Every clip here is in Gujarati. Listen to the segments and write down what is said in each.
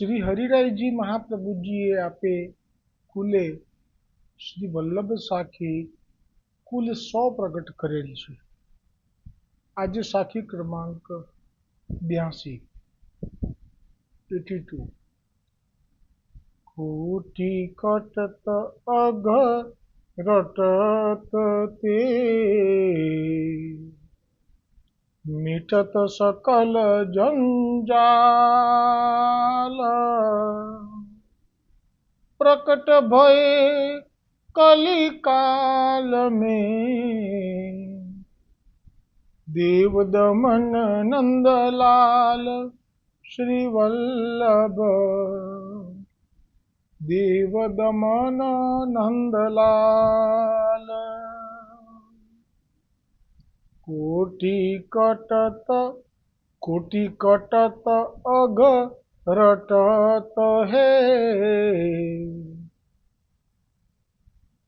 શ્રી હરિરાયજી મહાપ્રભુજીએ આપે કુલે શ્રી વલ્લભ સાખી કુલ 100 પ્રગટ કરેલી છે. આજે સાખી ક્રમાંક 82 82. કોટી કટત અઘ રટત તે મિટત સકલ જંજાલ प्रकट भय कलिकाल में देव दमन नंदलाल श्री वल्लभ देव दमन नंदलाल कोटि कटत अघ रटत है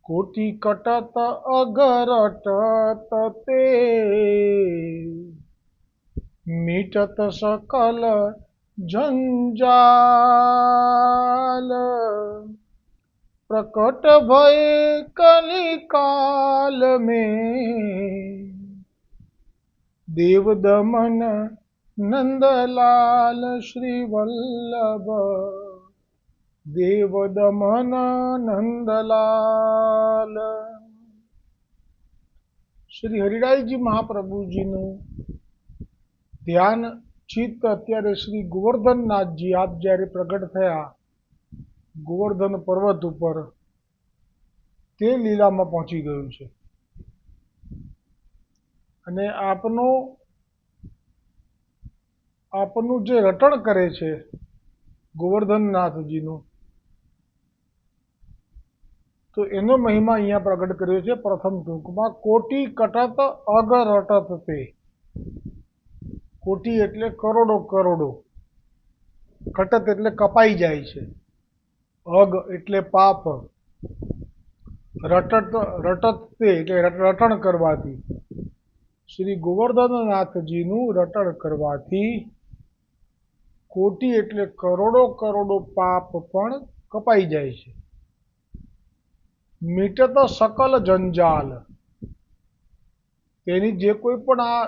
कोटि कटत अघ रटत ते मिटत सकल जंजाल प्रकट भय कलिकाल में देव दमन नंदलाल श्री वल्लभ देव दमन नंदलाल. શ્રી હરિરાયજી મહાપ્રભુજીનું ધ્યાન ચિત્ત અત્યારે શ્રી ગોવર્ધનનાથજી આપ જ્યારે પ્રગટ થયા ગોવર્ધન પર્વત ઉપર તે લીલામાં પહોંચી ગયું છે અને આપનું જે રટણ કરે છે ગોવર્ધનનાથજીનું, તો એનો મહિમા અહીંયા પ્રગટ કર્યો છે. પ્રથમ ટૂંકમાં કોટી કટત અઘ રટત તે. કોટી એટલે કરોડો કરોડો, કટત એટલે કપાઈ જાય છે, અઘ એટલે પાપ, રટત તે એટલે રટણ કરવાથી, શ્રી ગોવર્ધનનાથજીનું રટણ કરવાથી કોટી એટલે કરોડો કરોડો પાપ પણ કપાઈ જાય છે. મિટત સકલ જંજાલ, તેની જે કોઈ પણ આ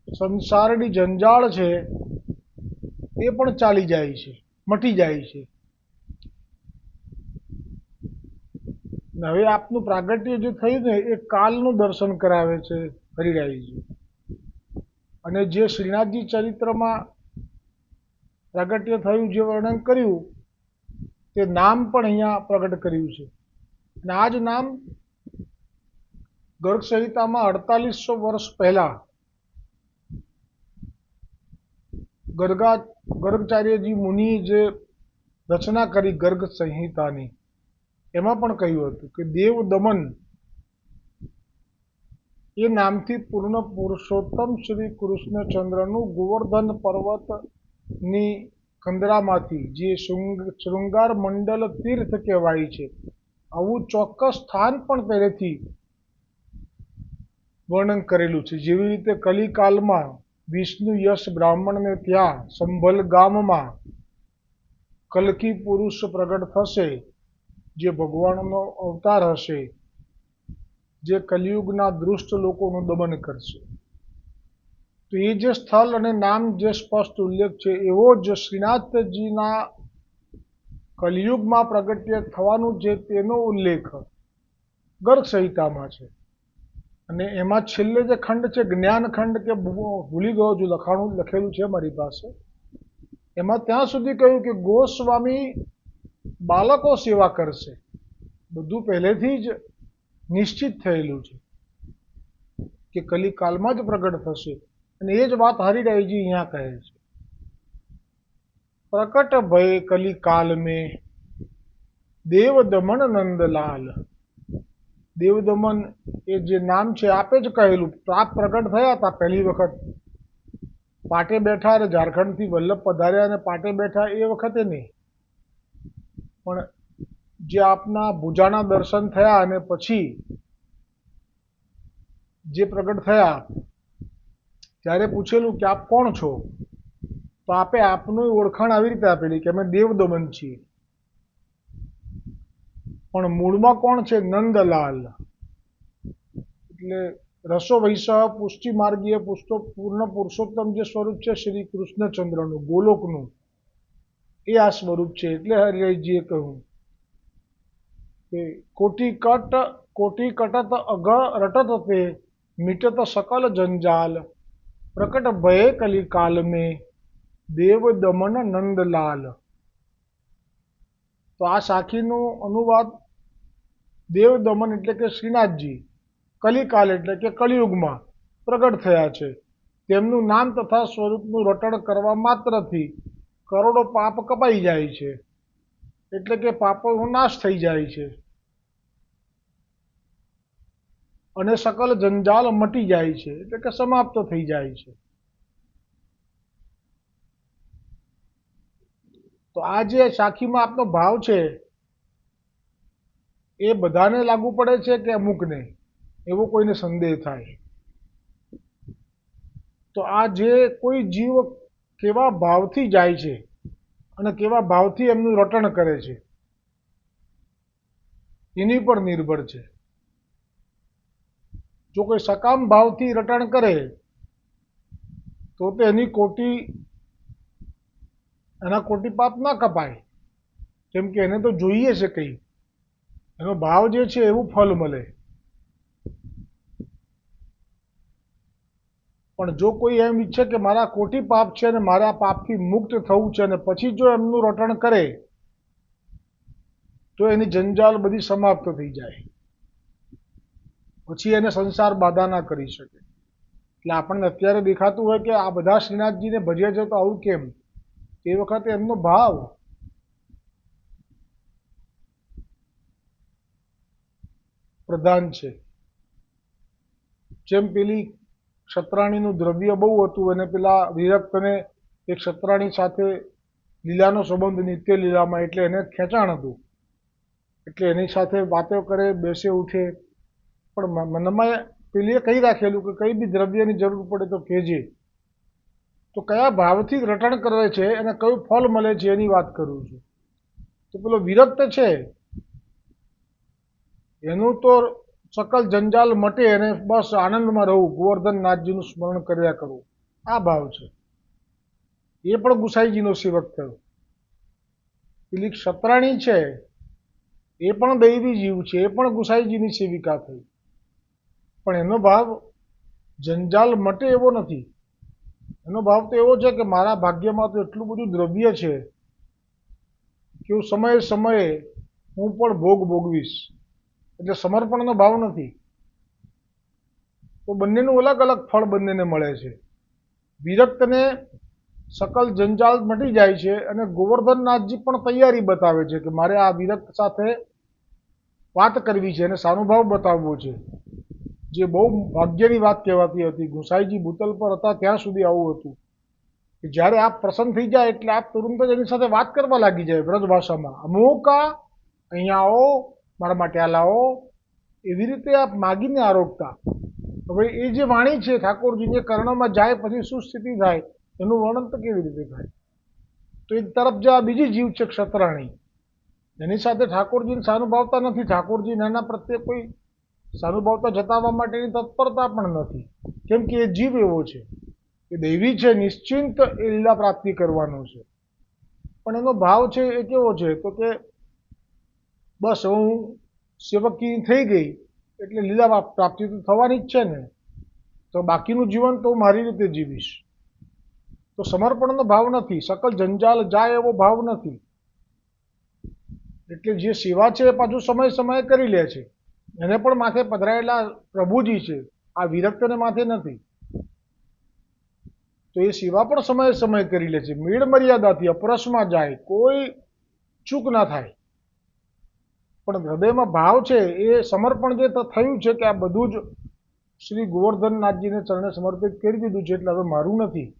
સંસારની જંજાળ છે એ પણ ચાલી જાય છે, મટી જાય છે. હવે આપનું પ્રાગટ્ય જે થયું ને એ કાલનું દર્શન કરાવે છે હરિરાયજી. અને જે શ્રીનાથજી ચરિત્રમાં પ્રાગટ્ય થયું, જે વર્ણન કર્યું, તે નામ પણ અહીંયા પ્રગટ કર્યું છે. અને આ જ નામ ગર્ગ સંહિતામાં 4800 વર્ષ પહેલા ગર્ગાચાર્યજી મુનિએ જે રચના કરી ગર્ગ સંહિતાની, એમાં પણ કહ્યું હતું કે દેવ દમન એ નામથી પૂર્ણ પુરુષોત્તમ શ્રી કૃષ્ણચંદ્રનું ગોવર્ધન પર્વતની કંદરામાંથી જે શૃંગાર મંડલ તીર્થ કહેવાય છે, આવું ચોક્કસ સ્થાન પણ પહેલેથી વર્ણન કરેલું છે. જેવી રીતે કલિકાલમાં વિષ્ણુ યશ બ્રાહ્મણને ત્યાં સંભલ ગામમાં કલ્કી પુરુષ પ્રગટ થશે, જે ભગવાનનો અવતાર હશે, જે કલિયુગના દુષ્ટ લોકોનું દમન કરશે. તો એ જે સ્થળ અને નામ જે સ્પષ્ટ ઉલ્લેખ છે, એવો જ શ્રીનાથજીના કલિયુગમાં પ્રગટ્ય થવાનું છે તેનો ઉલ્લેખ ગર્ગ સંહિતામાં છે. અને એમાં છેલ્લે જે ખંડ છે, જ્ઞાનખંડ, કે ભૂલી ગયો છું, લખેલું છે મારી પાસે, એમાં ત્યાં સુધી કહ્યું કે ગોસ્વામી બાળકો સેવા કરશે. બધું પહેલેથી જ નિશ્ચિત થયેલું છે કે કલિકાલમાં જ પ્રગટ થશે. અને એ જ વાત હરિરાયજી અહીંયા કહે છે. પ્રકટ ભય કલિકાલ में દેવ દમન નંદલાલ. દેવદમન એ જે નામ છે આપે જ કહેલું. આપ પ્રગટ થયા હતા પહેલી વખત પાટે બેઠા, અને ઝારખંડથી વલ્લભ પધાર્યા અને પાટે બેઠા એ વખતે નહીં, પણ જે આપના ભુજાના દર્શન થયા અને પછી જે પ્રગટ થયા ત્યારે પૂછેલું કે આપ કોણ છો, તો તો આપે આપનું ઓળખાણ આવી રીતે આપેલી કે અમે દેવદમન છીએ, પણ મૂળમાં કોણ છે? નંદલાલ. એટલે રસો વૈસહ પુષ્ટિ માર્ગીય પૂર્ણ પુરુષોત્તમ જે સ્વરૂપ છે શ્રી કૃષ્ણચંદ્રનું, ગોલોકનું, એ આ સ્વરૂપ છે. એટલે હરિજીએ કહ્યું કે કોટી કટત અઘ રટત તે મિટત સકલ જંજાલ પ્રકટ ભયે કલિકાલ में દેવ દમન નંદલાલ. તો આ સાખીનો અનુવાદ દેવ દમન એટલે કે શ્રીનાથજી, કલિકાલ એટલે કે કલિયુગમાં પ્રગટ થયા છે. તેમનું નામ તથા સ્વરૂપનું રટણ કરવા માત્રથી કરોડો પાપ કપાઈ જાય છે, એટલે કે પાપોનો નાશ થઈ જાય છે અને સકલ જંજાલ મટી જાય છે, એટલે કે સમાપ્ત થઈ જાય છે. તો આ જે સાખીમાં આપનો ભાવ છે એ બધાને લાગુ પડે છે કે અમુકને, એવો કોઈને સંદેહ થાય તો આ જે કોઈ જીવ કેવા ભાવથી જાય છે અને કેવા ભાવથી એમનું રટણ કરે છે એની પર નિર્ભર છે. જો કોઈ સકામ ભાવથી રટણ કરે તો એની એના કોટી પાપ ના કપાય, કેમ કે એને તો જોઈએ છે કંઈ, એનો ભાવ જે છે એવું ફળ મળે. પણ જો કોઈ એમ ઈચ્છે કે મારા કોટી પાપ છે અને મારે આ પાપથી મુક્ત થવું છે અને પછી જો એમનું રટણ કરે તો એની જંજાલ બધી સમાપ્ત થઈ જાય, પછી એને સંસાર બાધા ના કરી શકે. એટલે આપણને અત્યારે દેખાતું હોય કે આ બધા શ્રીનાથજીને ભજે છે તો આવું કેમ? તે વખતે એમનો ભાવ પ્રધાન છે. જેમ પેલી ક્ષત્રાણીનું દ્રવ્ય બહુ હતું અને પેલા વિરક્તને એક ક્ષત્રાણી સાથે લીલાનો સંબંધ નિત્ય લીલામાં, એટલે એને ખેંચાણ હતું, એટલે એની સાથે વાતો કરે, બેસે ઉઠે. પણ મનમાં પેલીએ કહી રાખેલું કે કઈ બી દ્રવ્યની જરૂર પડે તો કહેજે. તો કયા ભાવથી રટણ કરે છે અને કયું ફળ મળે છે એની વાત કરું છું. તો પેલો વિરક્ત છે એનું તો સકલ જંજાલ મટે અને બસ આનંદમાં રહું, ગોવર્ધનનાથજીનું સ્મરણ કર્યા કરવું, આ ભાવ છે. એ પણ ગુસાઈજીનો સેવક થયો. પેલી ક્ષત્રાણી છે એ પણ દૈવી જીવ છે, એ પણ ગુસાઈજીની સેવિકા થઈ, પણ એનો ભાવ જંજાલ મટે એવો નથી. એનો ભાવ તો એવો છે કે મારા ભાગ્યમાં તો એટલું બધું દ્રવ્ય છે કે હું સમયે સમયે હું પણ ભોગ ભોગવીશ, એટલે સમર્પણનો ભાવ નથી. તો બંનેનું અલગ અલગ ફળ બંનેને મળે છે. વિરક્તને સકલ જંજાલ મટી જાય છે અને ગોવર્ધનનાથજી પણ તૈયારી બતાવે છે કે મારે આ વિરક્ત સાથે વાત કરવી છે અને સાનુભાવ બતાવવો છે, જે બહુ ભાગ્યની વાત કહેવાતી હતી. ગુસાઈજી ભૂતલ પર હતા ત્યાં સુધી આવું હતું કે જ્યારે આપ પ્રસન્ન થઈ જાય એટલે આપ તુરંત જ એની સાથે વાત કરવા લાગી જાય બ્રજ ભાષામાં, અમુકા અહીંયા આવો, મારા માટે આ લાવો, એવી રીતે આપ માગીને આરોગતા. હવે એ જે વાણી છે ઠાકોરજીને કર્ણમાં જાય પછી શું સ્થિતિ થાય એનું વર્ણન તો કેવી રીતે થાય? તો એક તરફ જે આ બીજી જીવ છે ક્ષત્રાણી, એની સાથે ઠાકોરજીને સાનુભાવતા નથી, ઠાકોરજીને એના પ્રત્યે કોઈ સાનુભાવતા જતાવવા માટેની તત્પરતા પણ નથી, કેમ કે એ જીવ એવો છે, એ દૈવી છે, નિશ્ચિંત એ લીલા પ્રાપ્તિ કરવાનો છે. પણ એનો ભાવ છે એ કેવો છે તો કે બસ હું સેવકી થઈ ગઈ એટલે લીલા પ્રાપ્તિ તો થવાની જ છે ને, તો બાકીનું જીવન તો મારી રીતે જીવીશ. તો સમર્પણનો ભાવ નથી, સકલ જંજાલ જાય એવો ભાવ નથી. એટલે જે સેવા છે એ પાછું સમય સમયે કરી લે છે. એને પણ માથે પધરાયેલા પ્રભુજી છે, આ વિરક્તને માથે નથી. તો એ સેવા પણ સમયે સમયે કરી લે છે, મેળ મર્યાદાથી, અપરસમાં જાય, કોઈ ચૂક ના થાય. પણ હૃદયમાં ભાવ છે એ સમર્પણ જે થયું છે કે આ બધું જ શ્રી ગોવર્ધનનાથજીને ચરણે સમર્પિત કરી દીધું છે, એટલે હવે મારું નથી,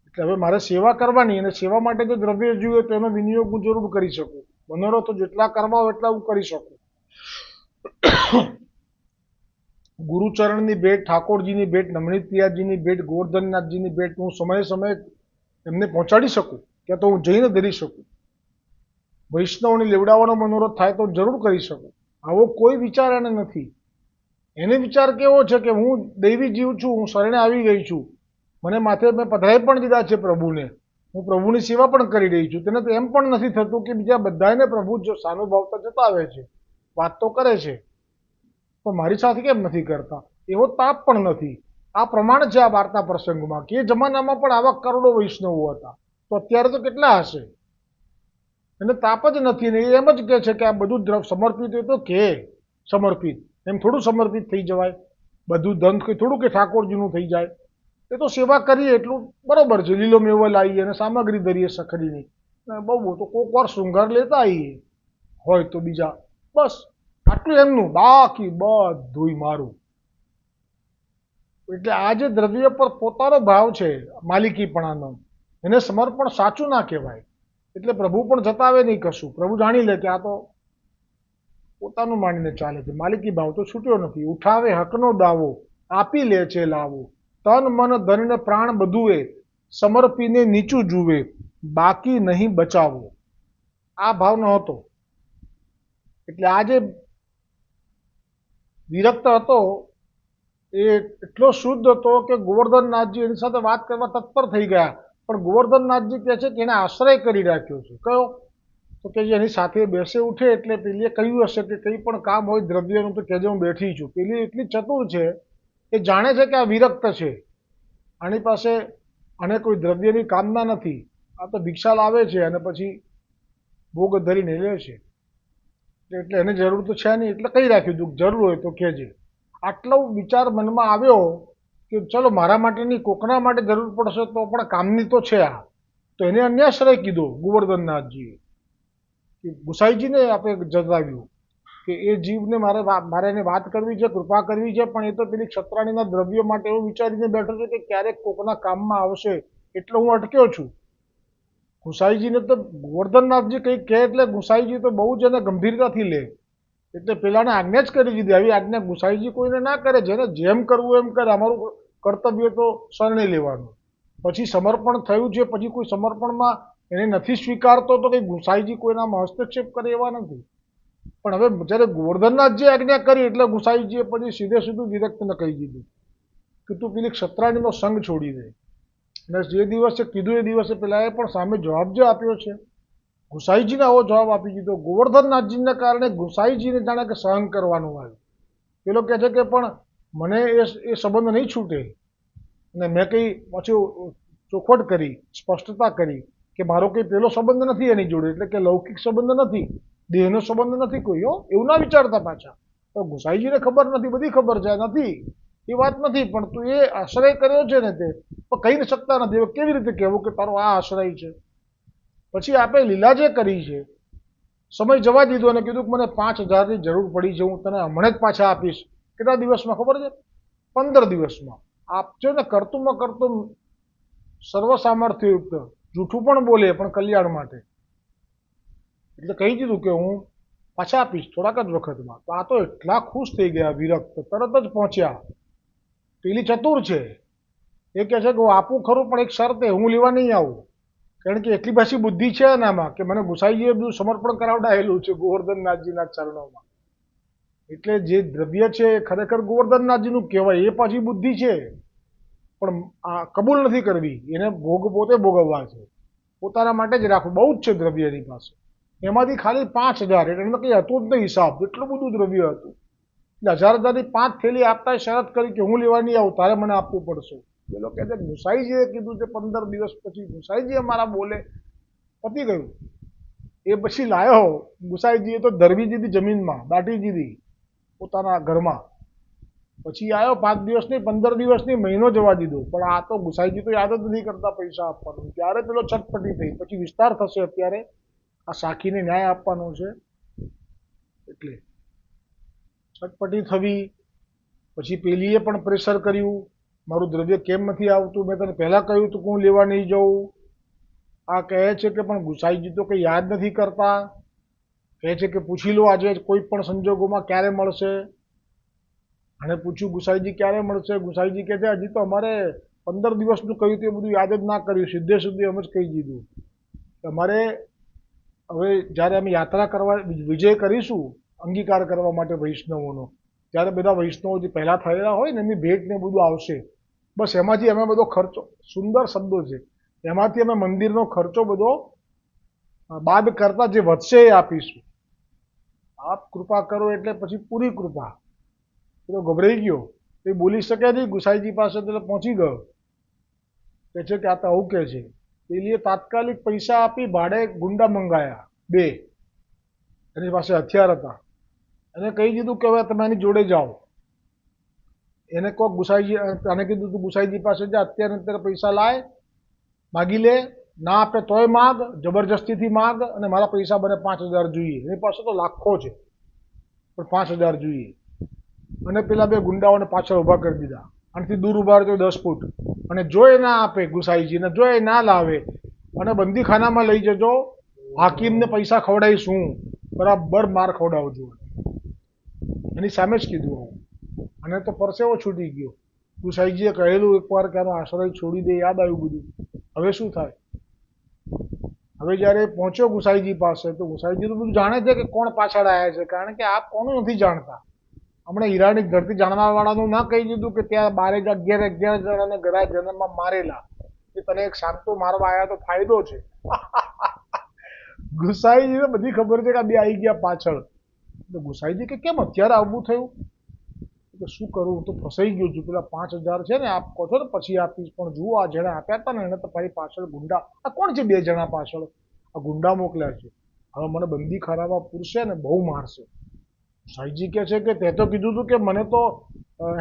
એટલે હવે મારે સેવા કરવાની, અને સેવા માટે જો દ્રવ્ય જોઈએ તો એનો વિનિયોગ હું જરૂર કરી શકું. મનોરથો જેટલા કરવા હોય એટલા હું કરી શકું. ગુરુચરણની ભેટ, ઠાકોરજીની ભેટ, નમણીત પ્રિયાજીની ભેટ, ગોવર્ધનનાથજીની ભેટ હું સમયે સમયે એમને પહોંચાડી શકું, ક્યાં તો હું જઈને ધરી શકું, વૈષ્ણવને લેવડાવવાનો મનોરથ થાય તો જરૂર કરી શકું. આવો કોઈ વિચાર એને નથી. એને વિચાર કેવો છે કે હું દૈવી જીવ છું, હું શરણે આવી ગઈ છું, મને માથે મેં પધરાઈ પણ દીધા છે પ્રભુને, હું પ્રભુની સેવા પણ કરી રહી છું. તેને તો એમ પણ નથી થતું કે બીજા બધાને પ્રભુ જો સાનુભાવતા જતાવે છે, વાત તો કરે છે, પણ મારી સાથે કેમ નથી કરતા, એવો તાપ પણ નથી. આ પ્રમાણ છે આ વાર્તા પ્રસંગમાં કે એ જમાનામાં પણ આવા કરોડો વૈષ્ણવો હતા, તો અત્યારે તો કેટલા હશે. એને તાપ જ નથી ને એમ જ કહે છે કે આ બધું સમર્પિત હોય તો કે સમર્પિત, એમ થોડું સમર્પિત થઈ જવાય. બધું ધન થોડું કે ઠાકોરજીનું થઈ જાય. એ તો સેવા કરીએ એટલું બરોબર છે. લીલો મેવો લાવીએ અને સામગ્રી ધરીએ સખડીની, બહુ તો કોક વાર શૃંગાર લેતા આવીએ હોય તો બીજા, બસ આટલું એમનું, બાકી બધું મારું. એટલે આ જે દ્રવ્ય પર પોતાનો ભાવ છે માલિકીપણાનો, એને સમર્પણ સાચું ના કહેવાય. એટલે પ્રભુ પણ જતાવે નહીં કશું. પ્રભુ જાણી લે કે આ તો પોતાનું માનીને ચાલે છે, માલિકી ભાવ તો છૂટ્યો નથી. ઉઠાવે હકનો દાવો, આપી લે છે લાવો, તન મન ધન ને પ્રાણ બધું એ સમર્પીને નીચું જુએ, બાકી નહીં બચાવો. આ ભાવ નહોતો. એટલે આ જે વિરક્ત હતો એ એટલો શુદ્ધ હતો કે ગોવર્ધનનાથજી એની સાથે વાત કરવા તત્પર થઈ ગયા. પણ ગોવર્ધનનાથજી કહે છે કે એને આશ્રય કરી રાખ્યો છે. કયો? તો કે એની સાથે બેસે ઉઠે એટલે પેલીએ કહ્યું હશે કે કંઈ પણ કામ હોય દ્રવ્યનું તો કહેજે હું બેઠી છું. પેલી એટલી ચતુર છે એ જાણે છે કે આ વિરક્ત છે, આની પાસે આને કોઈ દ્રવ્યની કામના નથી, આ તો ભિક્ષા લાવે છે અને પછી ભોગ ધરીને લે છે, એટલે એને જરૂર તો છે નહીં. એટલે કહી રાખ્યું હતું જરૂર હોય તો કહેજે. આટલો વિચાર મનમાં આવ્યો કે ચલો મારા માટેની કોકના માટે જરૂર પડશે તો પણ કામની તો છે આ. તો એને અન્યાશ્રય કીધો ગોવર્ધનનાથજીએ, કે ગુસાઈજીને આપણે જતાવ્યું કે એ જીવને મારે એને વાત કરવી છે, કૃપા કરવી છે, પણ એ તો પેલી ક્ષત્રાણીના દ્રવ્યો માટે એવું વિચારીને બેઠો છે કે ક્યારેક કોકના કામમાં આવશે એટલે હું અટક્યો છું. ગુસાઈજીને તો ગોવર્ધનનાથજી કંઈક કહે એટલે ગુસાઈજી તો બહુ જ એને ગંભીરતાથી લે. એટલે પેલાને આજ્ઞા જ કરી દીધી. આવી આજ્ઞા ગુસાઈજી કોઈને ના કરે, જેને જેમ કરવું એમ કરે, અમારું કર્તવ્ય તો શરણે લેવાનું. પછી સમર્પણ થયું છે, પછી કોઈ સમર્પણમાં એને નથી સ્વીકારતો તો કંઈ ગુસાઈજી કોઈનામાં હસ્તક્ષેપ કરે એવા નથી. પણ હવે જ્યારે ગોવર્ધનનાથજી આજ્ઞા કરી એટલે ગુસાઈજીએ પછી સીધે સીધું વિરક્તને કહી દીધું કે તું પેલી ક્ષત્રાણીનો સંગ છોડી દે. અને જે દિવસે કીધું એ દિવસે પેલાએ પણ સામે જવાબ જે આપ્યો છે, ગુસાઈજીને આવો જવાબ આપી દીધો. ગોવર્ધનનાથજીને કારણે ગુસાઈજીને જાણે કે સહન કરવાનું આવ્યું. પેલો કહે છે કે પણ મને એ સંબંધ નહીં છૂટે, અને મેં કંઈ પાછું ચોખવટ કરી, સ્પષ્ટતા કરી કે મારો કંઈ પેલો સંબંધ નથી એની જોડે, એટલે કે લૌકિક સંબંધ નથી, દેહનો સંબંધ નથી કોઈ. એવું ના વિચારતા પાછા. તો ગુસાઈજીને ખબર નથી, બધી ખબર છે, નથી એ વાત નથી, પણ તું એ આશ્રય કર્યો છે ને તે કહી શકતા નથી. હવે કેવી રીતે કહેવું કે તારો આ આશ્રય છે? પછી આપણે લીલા જે કરી છે, સમય જવા દીધો અને કીધું કે મને 5000ની જરૂર પડી છે, હું તને હમણાં જ પાછા આપીશ. કેટલા દિવસમાં ખબર છે? 15 દિવસમાં આપજો ને. કરતુંમાં કરતું સર્વ સામર્થ્યયુક્ત, જૂઠું પણ બોલે પણ કલ્યાણ માટે. એટલે કહી દીધું કે હું પાછા આપીશ થોડાક જ વખતમાં. તો આ તો એટલા ખુશ થઈ ગયા વિરક્ત, તરત જ પહોંચ્યા. પેલી ચતુર છે, એ કહે છે કે હું આપું ખરું, પણ એક શરતે, હું લેવા નહીં આવું. કારણ કે એટલી પાછી બુદ્ધિ છે એનામાં કે મને ગુસાઈજીએ બધું સમર્પણ કરાવડાયેલું છે ગોવર્ધનનાથજીના ચરણોમાં. એટલે જે દ્રવ્ય છે એ ખરેખર ગોવર્ધનનાથજીનું કહેવાય, એ પાછી બુદ્ધિ છે, પણ આ કબૂલ નથી કરવી. એને ભોગ પોતે ભોગવવા છે, પોતાના માટે જ રાખવું. બહુ જ છે દ્રવ્ય એની પાસે. એમાંથી ખાલી 5000, એટલે એમને કંઈ હતું જ નહીં હિસાબ, એટલું બધું દ્રવ્ય હતું. એટલે 1000ની 5 થેલી આપતા શરત કરી કે હું લેવા નહીં આવું, તારે મને આપવું પડશે. પેલો કહે છે ગુસાઈજીએ કીધું છે 15 દિવસ પછી, ગુસાઈજી અમારા બોલે, પતી ગયું. એ પછી લાયો ગુસાઈજીએ તો ધરવી દીધી જમીનમાં, દાટી દીધી પોતાના ઘરમાં. પછી આવ્યો 5 દિવસ નહીં, 15 દિવસ નહીં, મહિનો જવા દીધો. પણ આ તો ગુસાઈજી તો યાદ જ નથી કરતા પૈસા આપવાનું. ત્યારે પેલો છટપટી થઈ. પછી વિસ્તાર થશે, અત્યારે આ સાખીને ન્યાય આપવાનો છે એટલે છટપટી થવી. પછી પેલીએ પણ પ્રેશર કર્યું, મારું દ્રવ્ય કેમ નથી આવતું, મેં તને પહેલાં કહ્યું તું કે હું લેવા નહીં જાઉં. આ કહે છે કે પણ ગુસાઈજી તો કંઈ યાદ નથી કરતા, કહે છે કે પૂછી લો આજે કોઈ પણ સંજોગોમાં ક્યારે મળશે. અને પૂછ્યું ગુસાઈજી ક્યારે મળશે? ગુસાઈજી કહે છે હજી તો અમારે 15 દિવસનું કહ્યું તે બધું યાદ જ ના કર્યું, સીધે સીધું એમ જ કહી દીધું કે અમારે હવે જ્યારે અમે યાત્રા કરવા વિજય કરીશું અંગીકાર કરવા માટે વૈષ્ણવોનો, ત્યારે બધા વૈષ્ણવો જે પહેલાં થયેલા હોય ને એમની ભેટ ને બધું આવશે, બસ એમાંથી અમે બધો ખર્ચો, સુંદર શબ્દો છે, એમાંથી અમે મંદિરનો ખર્ચો બધો બાદ કરતા જે વધશે એ આપીશું. આપ કૃપા કરો એટલે પછી પૂરી કૃપા. તો ગભરાઈ ગયો, એ બોલી શકે નહીં, ગુસાઈજી પાસે એટલે પહોંચી ગયો. કે છે કે આ તો આવું કે છે. પેલીએ તાત્કાલિક પૈસા આપી, ભાડે ગુંડા મંગાયા 2, એની પાસે હથિયાર હતા. એને કહી દીધું કે હવે તમે એની જોડે જાઓ. એને કહો ગુસાઈજી, આને કીધું તું ગુસાઈજી પાસે જા, અત્યારે પૈસા લાય, માગી લે, ના આપે તોય માગ, જબરજસ્તીથી માગ, અને મારા પૈસા બને 5000 જોઈએ. એની પાસે તો લાખો છે, પણ 5000 જોઈએ. અને પેલા 2 ગુંડાઓને પાછળ ઊભા કરી દીધા, આનાથી દૂર ઊભા રહેજો 10 ફૂટ, અને જો એ ના આપે ગુસાઈજીને, જો એ ના લાવે, અને બંદીખાનામાં લઈ જજો, હાકીમને પૈસા ખવડાવીશું, બરાબર માર ખવડાવજો. એની સામે જ કીધું આવું. અને તો પરસેવો છૂટી ગયો. ગુસાઈજીએ કહેલું એકવાર કે આનો આશ્રય છોડી દે, યાદ આવ્યું બધું. હવે શું થાય? હવે જ્યારે પહોંચ્યો ગુસાઈજી પાસે, તો ગુસાઈજી તો બધું જાણે છે કે કોણ પાછળ આવ્યા છે, કારણ કે આપ કોનું નથી જાણતા. હમણાં હીરાની ધરતી જાણવાવાળાનું ના કહી દીધું કે ત્યાં 11 જણાને ગળા જન્મમાં મારેલા, એ તને એક શાંતો મારવા આવ્યા તો ફાયદો છે. ગુસાઈજીને બધી ખબર છે કે આ 2 આવી ગયા પાછળ. તો ગુસાઈજી કે કેમ અત્યારે આવવું થયું? તો શું કરું, હું તો ફસાઈ ગયો છું. પેલા 5000 છે ને આપ કહો છો ને પછી આપીશ, પણ જુઓ આ જેણે આપ્યા હતા ને એને તો મારી પાછળ ગુંડા, આ કોણ છે 2 જણા પાછળ? આ ગુંડા મોકલ્યા છે, હવે મને બંદીખાનામાં પૂરશે ને બહુ મારશે. સાઈજી કહે છે કે તે તો કીધું હતું કે મને તો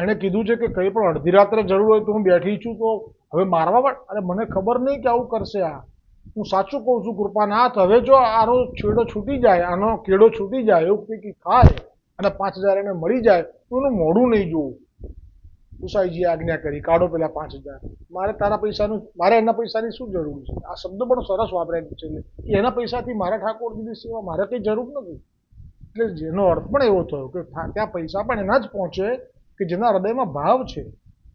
એણે કીધું છે કે કંઈ પણ અડધી રાત્રે જરૂર હોય તો હું બેઠી છું, તો હવે મારવા પણ, અરે મને ખબર નહીં કે આવું કરશે આ. હું સાચું કહું છું કૃપાનાથ, હવે જો આનો છેડો છૂટી જાય, આનો કેડો છૂટી જાય, એવું કંઈક થાય અને 5000 એને મળી જાય તો એનું મોઢું નહીં જોવું. ગુસાઈજીએ આજ્ઞા કરી, કાઢો પેલા 5000. મારે તારા પૈસાનું, મારે એના પૈસાની શું જરૂર છે? આ શબ્દ પણ સરસ વાપરાય છે કે એના પૈસાથી મારા ઠાકોરજીની સેવા મારે કંઈ જરૂર નથી. એટલે જેનો અર્થ પણ એવો થયો કે ત્યાં પૈસા પણ એના જ પહોંચે કે જેના હૃદયમાં ભાવ છે.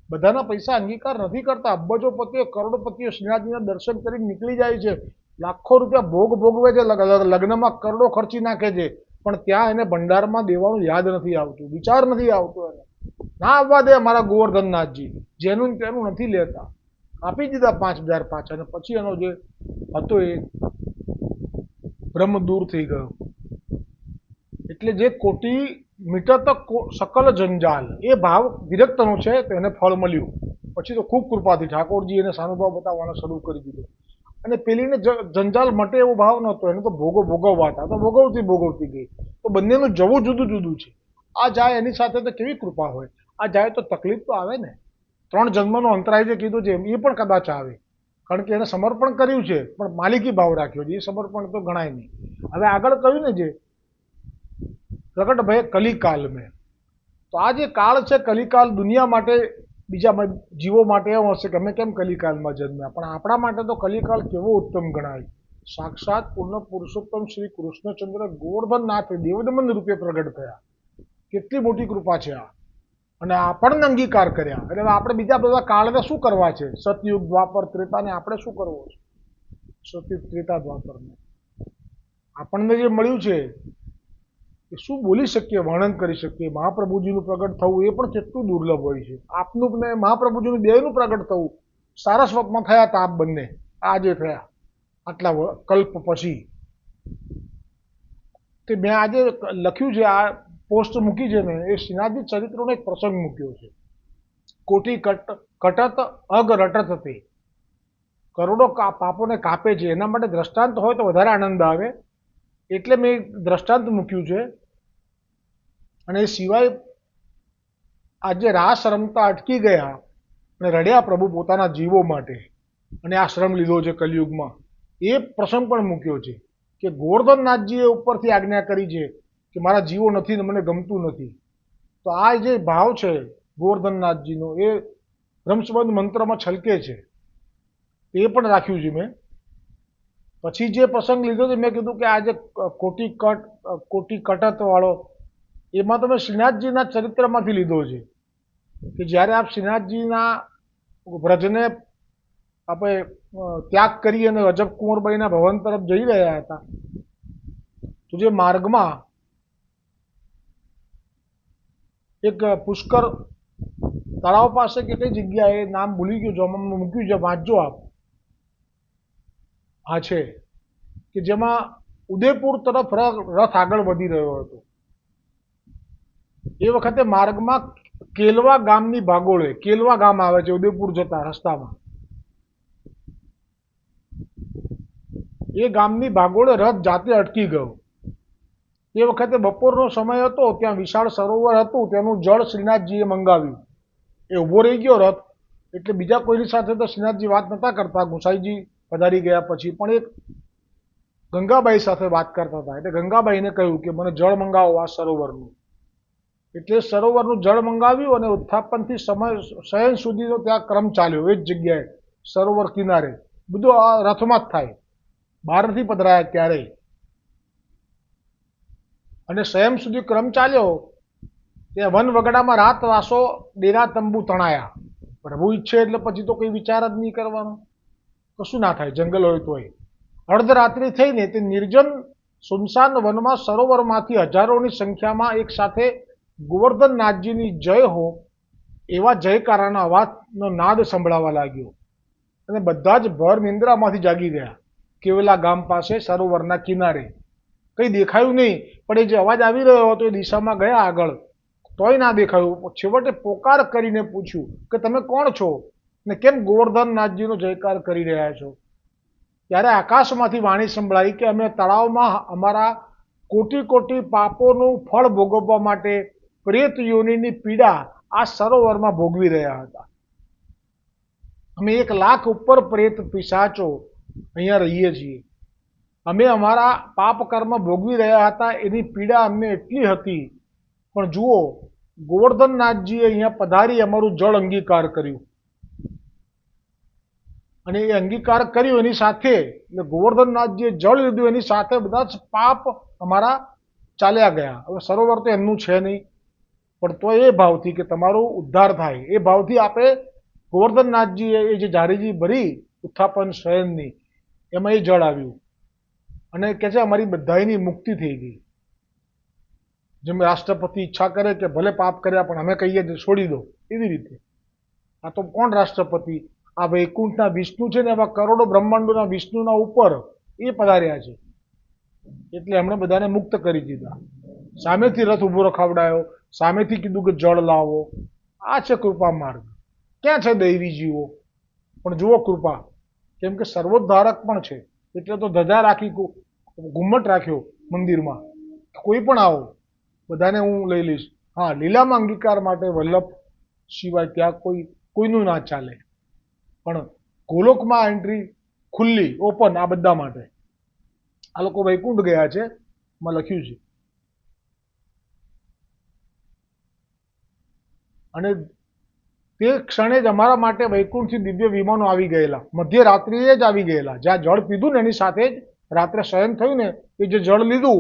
બધાના પૈસા અંગીકાર નથી કરતા. અબજોપતિઓ, કરોડોપતિઓ શ્રીનાથજીના દર્શન કરી નીકળી જાય છે, લાખો રૂપિયા ભોગ ભોગવે છે, લગ્નમાં કરોડો ખર્ચી નાખે છે, પણ ત્યાં એને ભંડારમાં દેવાનું યાદ નથી આવતું, વિચાર નથી આવતો એને. ના આવવા દે મારા ગોવર્ધનનાથજી, જેનું તેનું નથી લેતા. આપી દીધા 5000 પાછા, અને પછી એનો જે હતો એ ભ્રમ દૂર થઈ ગયો. એટલે જે કોટી મીટર તક સકલ જંજાલ, એ ભાવ વિરક્તનો છે, તો એને ફળ મળ્યું. પછી તો ખૂબ કૃપાથી ઠાકોરજી એને સાનુભાવ બતાવવાનો શરૂ કરી દીધો. અને પેલીને જંજાલ મટે એવો ભાવ નહોતો, એને તો ભોગો ભોગવવા હતા, તો ભોગવતી ગઈ. તો બંનેનું જવું જુદું જુદું છે. આ જાય એની સાથે તો કેવી કૃપા હોય, આ જાય તો તકલીફ તો આવે ને. 3 જન્મનો અંતરાય જે કીધું છે એ પણ કદાચ આવે, કારણ કે એને સમર્પણ કર્યું છે પણ માલિકી ભાવ રાખ્યો છે, એ સમર્પણ તો ગણાય નહીં. હવે આગળ કહ્યું ને જે પ્રગટ ભય કલિકાલ મેં, તો આ જે કાળ છે કલિકાલ, દુનિયા માટે, બીજા જીવો માટે એમ હશે કે અમે કેમ કલિકાલમાં જન્મ્યા, પણ આપણા માટે તો કલિકાલ કેવો ઉત્તમ ગણાય. સાક્ષાત પૂર્ણ પુરુષોત્તમ શ્રી કૃષ્ણચંદ્ર ગોવર્ધનનાથ દેવદમન રૂપે પ્રગટ થયા. કેટલી મોટી કૃપા છે આ, અને આપણને અંગીકાર કર્યા. એટલે આપણે બીજા બધા કાળને શું કરવા છે? સતયુગ, દ્વાપર, ત્રેતાને આપણે શું કરવો છે? સતયુગ, ત્રેતા, દ્વાપરને આપણને જે મળ્યું છે એ શું બોલી શકીએ, વર્ણન કરી શકીએ? મહાપ્રભુજીનું પ્રગટ થવું એ પણ કેટલું દુર્લભ હોય છે. આપનું ને મહાપ્રભુજીનું બેયનું પ્રગટ થવું, સારસ્વતમાં થયા હતા આપ બંને, આજે થયા આટલા કલ્પ પછી. તે મેં આજે લખ્યું છે, આ પોસ્ટ મૂકી છે મેં, એ શ્રીનાથજી ચરિત્રનો એક પ્રસંગ મૂક્યો છે. કોટી કટત અગ રટત તે, કરોડો પાપોને કાપે છે, એના માટે દ્રષ્ટાંત હોય તો વધારે આનંદ આવે, એટલે મેં દ્રષ્ટાંત મૂક્યું છે. અને એ સિવાય આજે રાસ રમતા અટકી ગયા અને રડ્યા પ્રભુ પોતાના જીવો માટે, અને આશ્રમ લીધો છે કલિયુગમાં, એ પ્રસંગ પણ મૂક્યો છે કે ગોવર્ધનનાથજીએ ઉપરથી આજ્ઞા કરી છે કે મારા જીવો નથી ને મને ગમતું નથી. તો આ જે ભાવ છે ગોવર્ધનનાથજીનો, એ બ્રહ્મસંબંધ મંત્રમાં છલકે છે, એ પણ રાખ્યું છે મેં. પછી જે પ્રસંગ લીધો છે મેં કીધું કે આ જે કોટી કટત વાળો, એમાં તો મેં શ્રીનાથજીના ચરિત્રમાંથી લીધો છે કે જ્યારે આપ શ્રીનાથજીના વ્રજને આપણે ત્યાગ કરી અને અજબ કુંવરબાઈના ભવન તરફ જઈ રહ્યા હતા, તો જે માર્ગમાં એક પુષ્કર તળાવ પાસે કે કઈ જગ્યાએ નામ ભૂલી ગયું, જમવામાં મૂક્યું છે, વાંચજો આપ. હા છે કે જેમાં ઉદયપુર તરફ રથ આગળ વધી રહ્યો હતો. એ વખતે માર્ગમાં કેલવા ગામની ભાગોળે, કેલવા ગામ આવે છે ઉદયપુર જતા રસ્તામાં, એ ગામની ભાગોળે રથ જાતે અટકી ગયો. એ વખતે બપોરનો સમય હતો, ત્યાં વિશાળ સરોવર હતું, તેનું જળ શ્રીનાથજીએ મંગાવ્યું. એ ઊભો રહી ગયો રથ, એટલે બીજા કોઈની સાથે તો શ્રીનાથજી વાત નતા કરતા, ગુસાઈજી પધારી ગયા પછી, પણ એક ગંગાબાઈ સાથે વાત કરતા હતા. એટલે ગંગાબાઈને કહ્યું કે મને જળ મંગાવો આ સરોવરનું. એટલે સરોવરનું જળ મંગાવ્યું અને ઉત્થાપનથી શયન સુધીનો ત્યાં ક્રમ ચાલ્યો. એ જ જગ્યાએ સરોવર કિનારે બધું આ રથમાં જ થાય, બહાર નથી પધરાયા ક્યારેય. અને શયન સુધી ક્રમ ચાલ્યો. ત્યાં વન વગડામાં રાત વાસો ડેરા તંબુ તણાયા. પ્રભુ ઈચ્છે એટલે પછી તો કોઈ વિચાર જ નહીં કરવાનો, કશું ના થાય, જંગલ હોય તોય. અર્ધરાત્રિ થઈને તે નિર્જન સુનસાન વનમાં સરોવરમાંથી હજારોની સંખ્યામાં એક સાથે ગોવર્ધનનાથજીની જય હો એવા જયકારાના અવાજનો નાદ સંભળાવા લાગ્યો. અને બધા જ ભર નિંદ્રામાંથી જાગી ગયા. કેવલા ગામ પાસે સરોવરના કિનારે કંઈ દેખાયું નહીં, પણ એ જે અવાજ આવી રહ્યો હતો એ દિશામાં ગયા આગળ, તોય ના દેખાયું. છેવટે પોકાર કરીને પૂછ્યું કે તમે કોણ છો ને કેમ ગોવર્ધનનાથજીનો જયકાર કરી રહ્યા છો? ત્યારે આકાશમાંથી વાણી સંભળાઈ કે અમે તળાવમાં અમારા કોટી કોટી પાપોનું ફળ ભોગવવા માટે પ્રેત યોનિની પીડા આ સરોવરમાં ભોગવી રહ્યા હતા. અમે 1 લાખ ઉપર પ્રેત પિશાચો અહીંયા રહીએ છીએ. અમે અમારા પાપ કર્મ ભોગવી રહ્યા હતા, એની પીડા અમને એટલી હતી. પણ જુઓ, ગોવર્ધનનાથજીએ અહીંયા પધારી અમારું જળ અંગીકાર કર્યું. અને એ અંગીકાર કર્યું એની સાથે, એટલે ગોવર્ધનનાથજીએ જળ લીધું એની સાથે બધા જ પાપ અમારા ચાલ્યા ગયા. હવે સરોવર તો એમનું છે નહીં, પણ તો એ ભાવથી કે તમારો ઉદ્ધાર થાય એ ભાવથી આપે ગોવર્ધનનાથજીએ એ જે જારીજી ભરી ઉત્થાપન શયનની, એમાં એ જળ આવ્યું. અને કે છે અમારી બધાની મુક્તિ થઈ ગઈ. જેમ રાષ્ટ્રપતિ ઈચ્છા કરે કે ભલે પાપ કર્યા પણ અમે કહીએ છોડી દો, એવી રીતે આ તો કોણ રાષ્ટ્રપતિ? આ વૈકુંઠના વિષ્ણુ છે ને, એવા કરોડો બ્રહ્માંડોના વિષ્ણુના ઉપર એ પધાર્યા છે. એટલે એમણે બધાને મુક્ત કરી દીધા. સામેથી રથ ઊભો રખાવડાયો, સામેથી કીધું કે જળ લાવો. આ છે કૃપા માર્ગ. ક્યાં છે દૈવી જીવો? પણ જુઓ કૃપા, કેમ કે સર્વોદ્ધારક પણ છે. એટલે તો ધજા રાખી, ઘુમ્મટ રાખ્યો મંદિરમાં, કોઈ પણ આવો બધાને હું લઈ લઈશ. હા, લીલામાં અંગીકાર માટે વલ્લભ સિવાય ત્યાં કોઈનું ના ચાલે. પણ ગોલોકમાં એન્ટ્રી ખુલ્લી, ઓપન આ બધા માટે. આ લોકો વૈકુંઠ ગયા છે, એમાં લખ્યું છે. અને તે ક્ષણે જ અમારા માટે વૈકુંઠથી દિવ્ય વિમાનો આવી ગયેલા, મધ્યરાત્રિએ જ આવી ગયેલા. જ્યાં જળ પીધું ને એની સાથે જ રાત્રે શયન થયું ને, એ જે જળ લીધું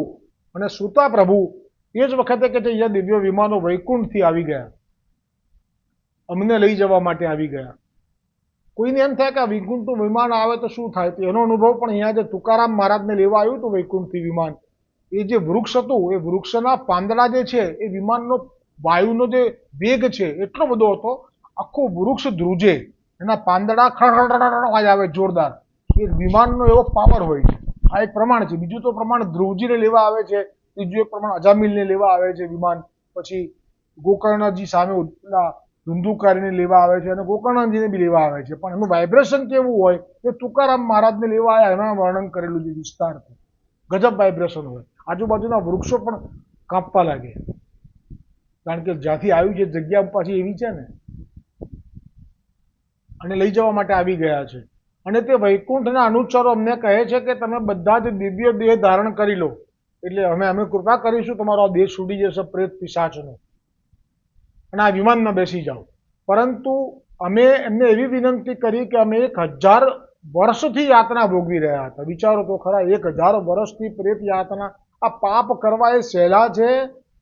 અને સૂતા પ્રભુ, એ જ વખતે કે અહીંયા દિવ્ય વિમાનો વૈકુંઠથી આવી ગયા, અમને લઈ જવા માટે આવી ગયા. કોઈને એમ થાય કે આ વૈકુંઠનું વિમાન આવે તો શું થાય? તો એનો અનુભવ પણ અહીંયા જે તુકારામ મહારાજને લેવા આવ્યું હતું વૈકુંઠથી વિમાન, એ જે વૃક્ષ હતું, એ વૃક્ષના પાંદડા જે છે, એ વિમાનનો વાયુનો જે વેગ છે એટલો બધો હતો, આખું વૃક્ષ ધ્રુજે, એના પાંદડા ખડખડ અવાજ આવે જોરદાર. એ વિમાનનો એવો પાવર હોય છે. આ એક પ્રમાણ છે. બીજું તો પ્રમાણ ધ્રુવજીને લેવા આવે છે, ત્રીજું એક પ્રમાણ અજામિલને લેવા આવે છે વિમાન, પછી ગોકર્ણજી સામે ધુંધુકારીને લેવા આવે છે અને ગોકર્ણજીને બી લેવા આવે છે. પણ એનું વાઇબ્રેશન કેવું હોય એ તુકારામ મહારાજને લેવા આવ્યા એમાં વર્ણન કરેલું છે વિસ્તારથી. ગજબ વાઇબ્રેશન હોય, આજુબાજુના વૃક્ષો પણ કાંપવા લાગે, કારણ કે જ્યાંથી આવ્યું છે જગ્યા પાછી એવી છે ને. અને લઈ જવા માટે આવી ગયા છે. અને તે વૈકુંઠના અનુચરો અમને કહે છે કે તમે બધા જ દિવ્ય દેહ ધારણ કરી લો, એટલે અમે કૃપા કરીશું, તમારો આ દેહ છૂટી જશે પ્રેત પિશાચનો, અને આ વિમાનમાં બેસી જાઓ. પરંતુ અમે એમને એવી વિનંતી કરી કે અમે 1000 વર્ષથી યાતના ભોગવી રહ્યા હતા. વિચારો તો ખરા, 1000 વર્ષથી પ્રેત યાતના. આ પાપ કરવા એ સહેલા છે,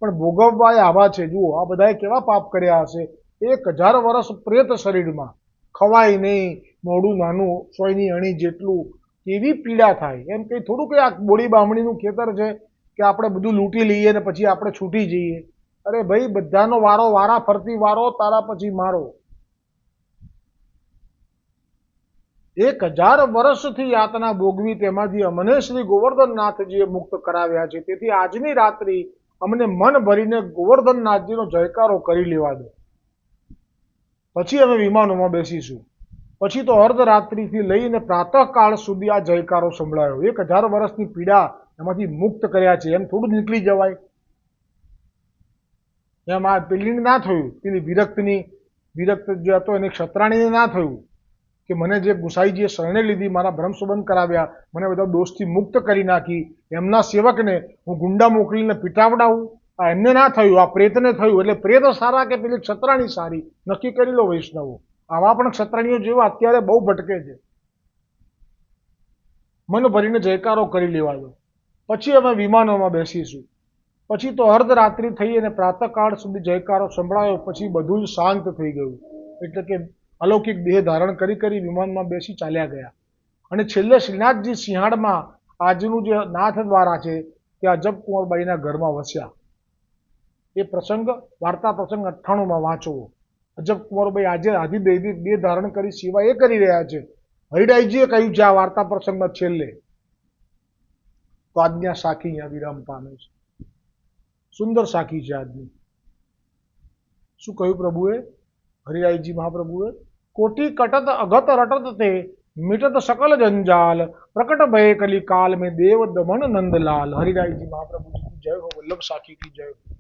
પણ ભોગવવા એ આવા છે. જુઓ, આ બધાએ કેવા પાપ કર્યા હશે. 1000 વર્ષ પ્રેત શરીરમાં ખવાય નહીં, મોઢું નાનું સોયની અણી જેટલું, કેવી પીડા થાય. એમ કંઈ થોડું કે આ બોડી બામણીનું ખેતર છે કે આપણે બધું લૂંટી લઈએ ને પછી આપણે છૂટી જઈએ. અરે ભાઈ, બધાનો વારો વારા ફરતી વારો, તારા પછી મારો. 1000 વર્ષથી યાતના ભોગવી તેમાંથી અમને શ્રી ગોવર્ધનનાથજીએ મુક્ત કરાવ્યા છે. તેથી આજની રાત્રિ અમને મન ભરીને ગોવર્ધનનાથજીનો જયકારો કરી લેવા દો. પછી અમે વિમાનોમાં બેસીશું. પછી તો અર્ધરાત્રિથી લઈને પ્રાતઃકાળ સુધી આ જયકારો સંભળાયો. 1000 વર્ષની પીડા એમાંથી મુક્ત કર્યા છે. એમ થોડું નીકળી જવાય. એમ આ પેલી ના થયું, પેલી વિરક્ત જે હતો એને ક્ષત્રાણીને ના થયું કે મને જે ગુસાઈજીએ શરણે લીધી, મારા ભ્રમ સંબંધ કરાવ્યા, મને બધા દોષથી મુક્ત કરી નાખી, એમના સેવકને હું ગુંડા મોકલીને પીટાવડાવું. આ એમને ના થયું, આ પ્રેતને થયું. એટલે પ્રેત સારા કે પેલી ક્ષત્રાણી સારી, નક્કી કરી લો વૈષ્ણવો. આવા પણ ક્ષત્રાણીઓ જેવા અત્યારે બહુ ભટકે છે. મન ભરીને જયકારો કરી લેવા દો. પછી અમે વિમાનોમાં બેસીશું. પછી તો અર્ધરાત્રિ થઈ અને પ્રાતઃકાળ સુધી જયકારો સંભળાયો. પછી બધું જ શાંત થઈ ગયું. એટલે કે અલૌકિક દેહ ધારણ કરી વિમાનમાં બેસી ચાલ્યા ગયા. અને છેલ્લે શ્રીનાથજી સિંહાડમાં આજનું જે નાથ દ્વારા છે ત્યાં અજબ કુંવરબાઈના ઘરમાં વસ્યા. એ પ્રસંગ, વાર્તા પ્રસંગ 98માં વાંચવો. અજબ કુંવરબાઈ આજે આધિદૈવિક દેહ ધારણ કરી સેવા એ કરી રહ્યા છે. હરિડાઈજીએ કહ્યું છે આ વાર્તા પ્રસંગમાં છેલ્લે. તો આજની આ સાખી અહીંયા વિરામ પામે છે. સુંદર સાખી છે આજની. શું કહ્યું પ્રભુએ? હરિરાયજી મહાપ્રભુએ, કોટી કટત અગત રટત તે મિટત સકલ જંજાલ, પ્રકટ ભય કલી કાલ में देव दमन नंदलाल. हरिराय जी महाप्रभु की जय हो, वल्लभ साखी की जय हो.